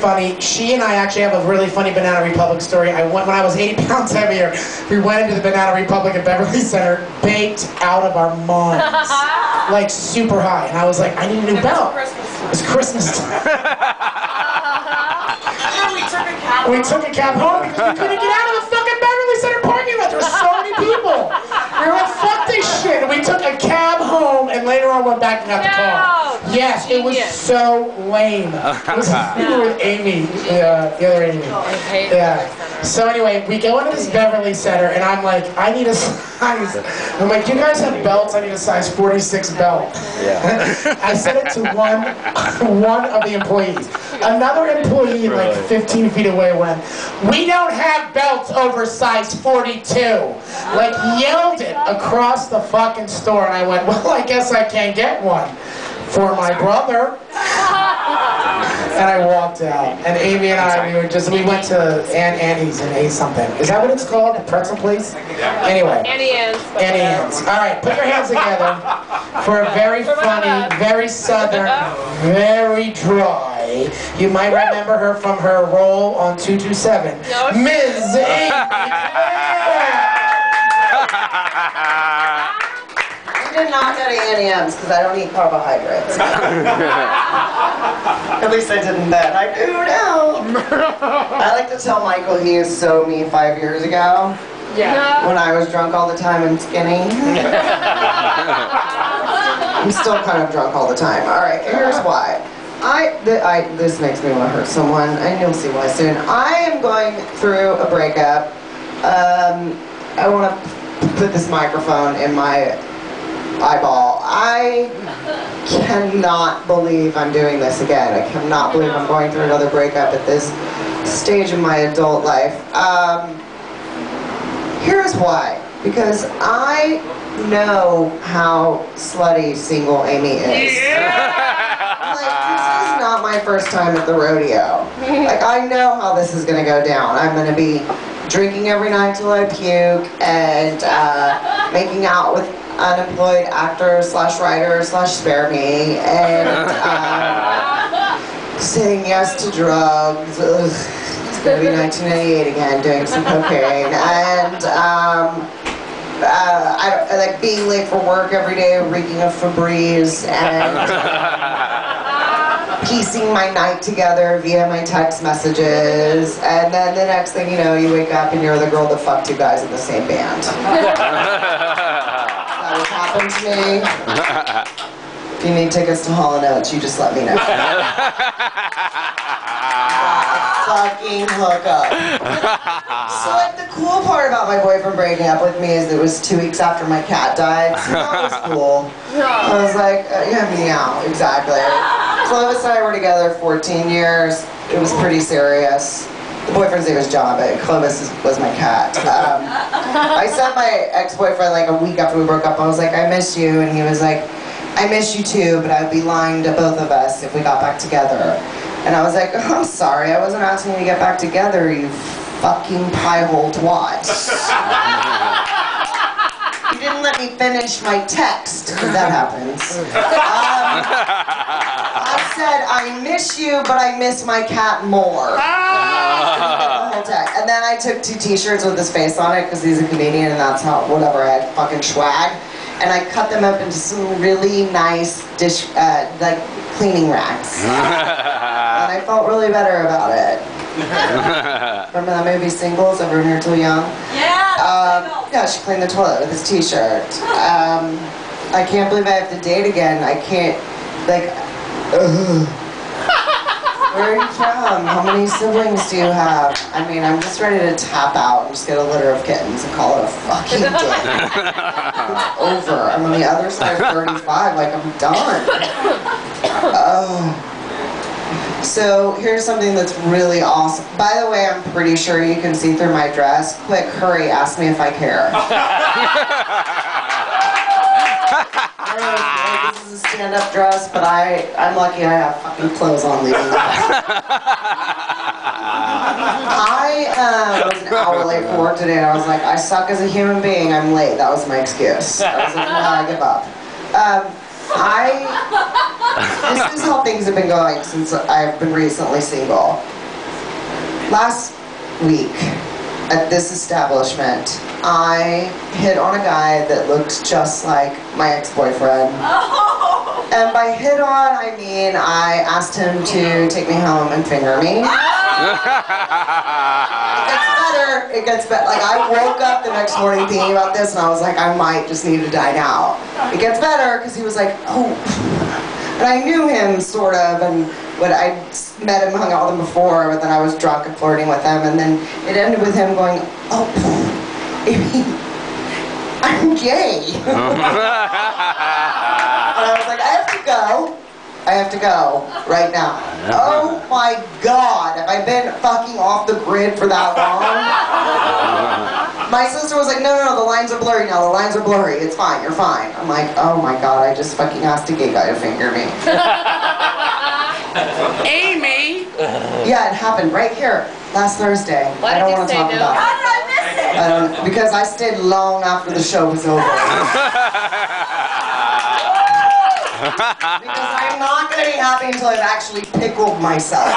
funny. She and I actually have a really funny Banana Republic story. When I was 80 pounds heavier, we went into the Banana Republic at Beverly Center, baked out of our minds, like super high. And I was like, I need a new belt. It's Christmas time. We took a cab home because we couldn't get out of the fucking Beverly Center parking lot. There were so many people. We were like, fuck this shit. And we took a cab home and later on went back and got the car. Yes, it was so lame. It was with Amy, the other Amy. Yeah. So anyway, we go into this Beverly Center and I'm like, I need a size. I'm like, you guys have belts? I need a size 46 belt. Yeah. I said it to one of the employees. Another employee like 15 feet away went, we don't have belts over size 42. Like yelled it across the fucking store and I went, well, I guess I can't get one for my brother. And I walked out. And Amy and I, we went to Aunt Annie's and ate something. Is that what it's called? The pretzel place? Anyway. Annie Ann's. Annie Ann's. All right, put your hands together for a very funny, very southern, very dry. You might remember her from her role on 227. Ms. Amy. I did not go to Annie Ann's because I don't eat carbohydrates. At least I didn't then. I do now. I like to tell Michael he is so me 5 years ago. Yeah. When I was drunk all the time and skinny. I'm still kind of drunk all the time. All right, here's why. This makes me want to hurt someone, and you'll see why soon. I am going through a breakup. I want to put this microphone in my eyeball. I cannot believe I'm doing this again. I cannot believe I'm going through another breakup at this stage of my adult life. Here's why. Because I know how slutty single Amy is. Like, this is not my first time at the rodeo. Like, I know how this is gonna go down. I'm gonna be drinking every night till I puke and making out with unemployed actors / writers / spare me and saying yes to drugs. Ugh. It's gonna be 1998 again, doing some cocaine and I like being late for work every day, reeking of Febreze and piecing my night together via my text messages, and then the next thing you know, you wake up and you're the girl that fucked two guys in the same band. That has happened to me. If you need tickets to Hall & Oates, you just let me know. Fucking hook up. So like the cool part about my boyfriend breaking up with me is it was 2 weeks after my cat died, so that was cool. I was like, yeah, meow, exactly. Clovis and I were together 14 years. It was pretty serious. The boyfriend's name was John, but Clovis was my cat. I sent my ex-boyfriend like a week after we broke up. I was like, I miss you, and he was like, I miss you too, but I'd be lying to both of us if we got back together. And I was like, oh, I'm sorry, I wasn't asking you to get back together, you fucking pie-hole twat. You didn't let me finish my text, because that happens. I said, I miss you, but I miss my cat more. And then I took 2 t-shirts with his face on it, because he's a comedian, and that's how, whatever, I had fucking swag. And I cut them up into some really nice dish, like cleaning racks. And I felt really better about it. Remember that movie Singles, Everyone Here Too Young? Yeah. Yeah, she cleaned the toilet with his t-shirt. I can't believe I have to date again. I can't, like, where are you from? How many siblings do you have? I mean, I'm just ready to tap out and just get a litter of kittens and call it a fucking day. It's over. I'm on the other side of 35, like I'm done. Oh. So here's something that's really awesome. By the way, I'm pretty sure you can see through my dress. Quick, hurry, ask me if I care. This is a stand-up dress, but I'm lucky I have fucking clothes on leaving the house. I was an hour late for work today, and I was like, I suck as a human being, I'm late. That was my excuse. I was like, nah, I give up. This is how things have been going since I've been recently single. Last week at this establishment, I hit on a guy that looked just like my ex-boyfriend. Oh. And by hit on, I mean I asked him to take me home and finger me. It gets better. Like, I woke up the next morning thinking about this and I was like, I might just need to die now. It gets better because he was like, oh. And I knew him, sort of, and when I met him, hung out with him before, but then I was drunk and flirting with him, and then it ended with him going, oh, Amy, I'm gay. And I was like, I have to go. I have to go right now. Oh my God, have I been fucking off the grid for that long? My sister was like, no, the lines are blurry now, the lines are blurry, it's fine, you're fine. I'm like, oh my God, I just fucking asked a gay guy to finger me. Amy! Yeah, it happened right here, last Thursday. What I don't did want you to talk say, about How it. did I miss it? Because I stayed long after the show was over. Because I'm not going to be happy until I've actually pickled myself.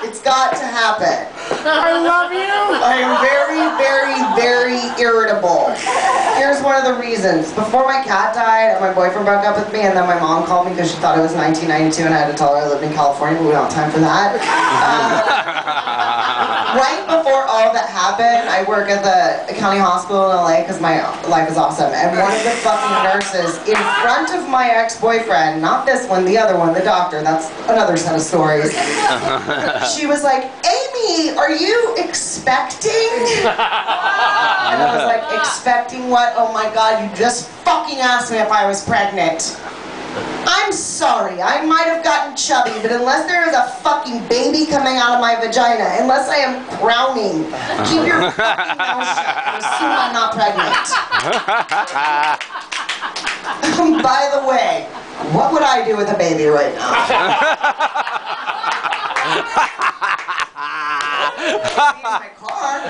It's got to happen. I love you. I am very, very, very irritable. Here's one of the reasons. Before my cat died, my boyfriend broke up with me, and then my mom called me because she thought it was 1992, and I had to tell her I lived in California, but we don't have time for that. Right before all that happened, I work at the county hospital in LA because my life is awesome. And one of the fucking nurses in front of my ex-boyfriend, not this one, the other one, the doctor, that's another set of stories. She was like, Amy, are you expecting? And I was like, expecting what? Oh my God, you just fucking asked me if I was pregnant. I'm sorry, I might have gotten chubby, but unless there is a fucking baby coming out of my vagina, unless I am crowning, keep your fucking mouth shut and assume I'm not pregnant. By the way, what would I do with a baby right now? In my car.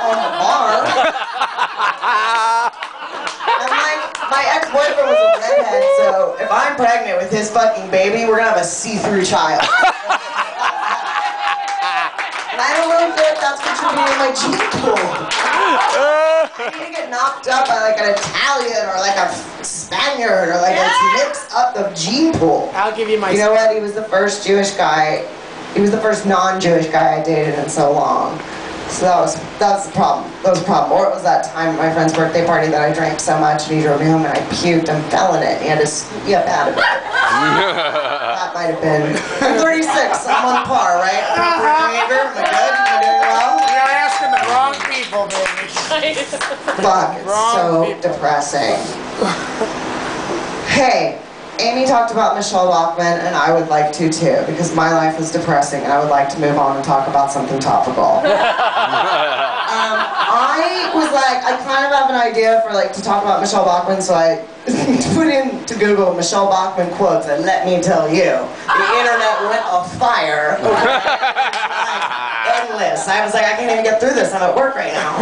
On the bar. My ex-boyfriend was a redhead, so if I'm pregnant with his fucking baby, we're gonna have a see-through child. And I don't really feel like that's contributing to my gene pool. I need to get knocked up by like an Italian or like a Spaniard or like a mix up the gene pool. I'll give you my... You know what? He was the first Jewish guy. He was the first non-Jewish guy I dated in so long. So that was the problem. That was the problem. Or it was that time at my friend's birthday party that I drank so much and he drove me home and I puked and fell in it. And he had to scoop me up out of it. That might have been. I'm 36. I'm on par, right? Behavior. Am I good? Am I doing well? You're asking the wrong people, baby. Fuck, it's so depressing. Hey. Amy talked about Michelle Bachmann, and I would like to too, because my life is depressing, and I would like to move on and talk about something topical. I was like, I kind of have an idea for like to talk about Michelle Bachmann, so I put into Google Michelle Bachmann quotes, and let me tell you, the internet went afire. Endless. I was like, I can't even get through this. I'm at work right now.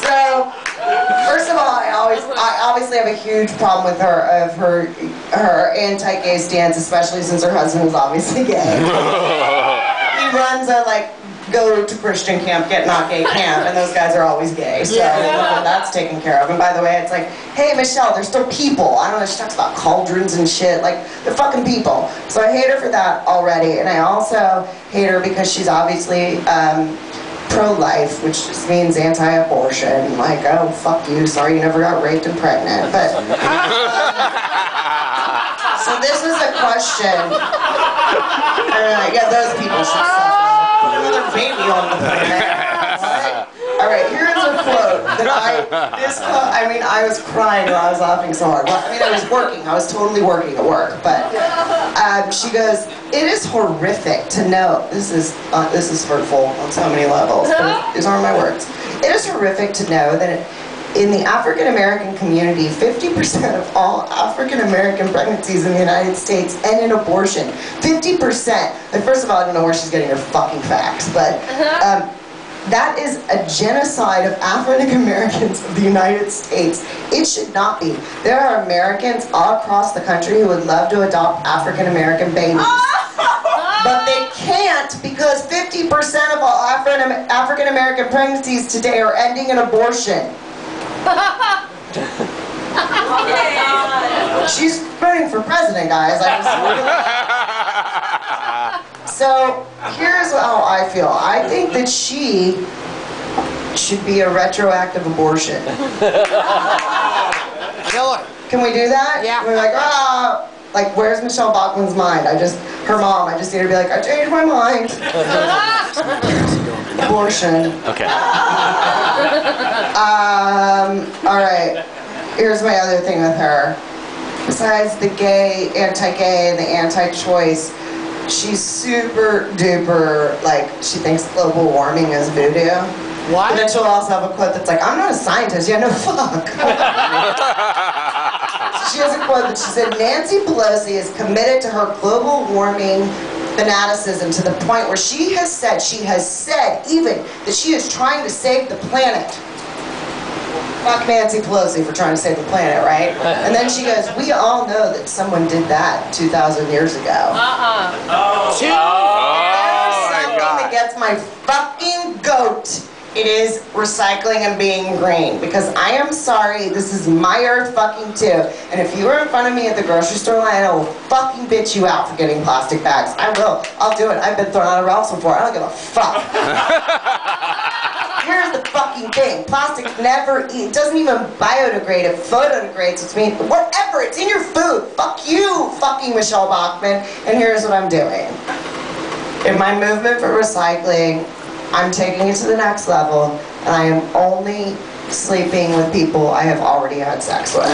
So. First of all, I obviously have a huge problem with her anti-gay stance, especially since her husband is obviously gay. He runs a like go to Christian camp, get not gay camp, and those guys are always gay. So that's taken care of. And by the way, it's like, hey Michelle, they're still people. I don't know. She talks about cauldrons and shit. Like they're fucking people. So I hate her for that already, and I also hate her because she's obviously. Pro-life, which just means anti-abortion. Like, oh, fuck you, sorry you never got raped and pregnant. But, so this is a question. Yeah, those people should suffer. Put another baby on the planet. What? Alright, here's a quote that I was crying while I was laughing so hard. Well, I mean, I was working. I was totally working at work. But she goes, it is horrific to know, this is hurtful on so many levels, but these aren't my words. It is horrific to know that in the African American community, 50% of all African American pregnancies in the United States end in abortion. 50%. And first of all, I don't know where she's getting her fucking facts, but That is a genocide of African Americans of the United States. It should not be. There are Americans all across the country who would love to adopt African American babies. But they can't because 50% of all African American pregnancies today are ending in abortion. She's running for president, guys. So here's how I feel. I think that she should be a retroactive abortion. Can we do that? Yeah. We're like, like, where's Michelle Bachman's mind? Her mom, I just need her to be like, I changed my mind. Abortion. Okay. All right. Here's my other thing with her. Besides the gay, anti-gay, and the anti-choice, she's super duper, like, she thinks global warming is voodoo. What? And then she'll also have a quote that's like, I'm not a scientist. Yeah, no, fuck. She has a quote that she said, Nancy Pelosi is committed to her global warming fanaticism to the point where she has said even that she is trying to save the planet. Fuck Nancy Pelosi for trying to save the planet, right? And then she goes, we all know that someone did that 2,000 years ago. Something that gets my fucking goat. It is recycling and being green. Because I am sorry, this is my earth fucking too. And if you are in front of me at the grocery store line, I will fucking bitch you out for getting plastic bags. I will. I'll do it. I've been thrown out of Ralph's before. I don't give a fuck. Here's the fucking thing. Plastic it doesn't even biodegrade. It photodegrades, which means whatever. It's in your food. Fuck you, fucking Michelle Bachmann. And here's what I'm doing. In my movement for recycling, I'm taking it to the next level, and I am only sleeping with people I have already had sex with.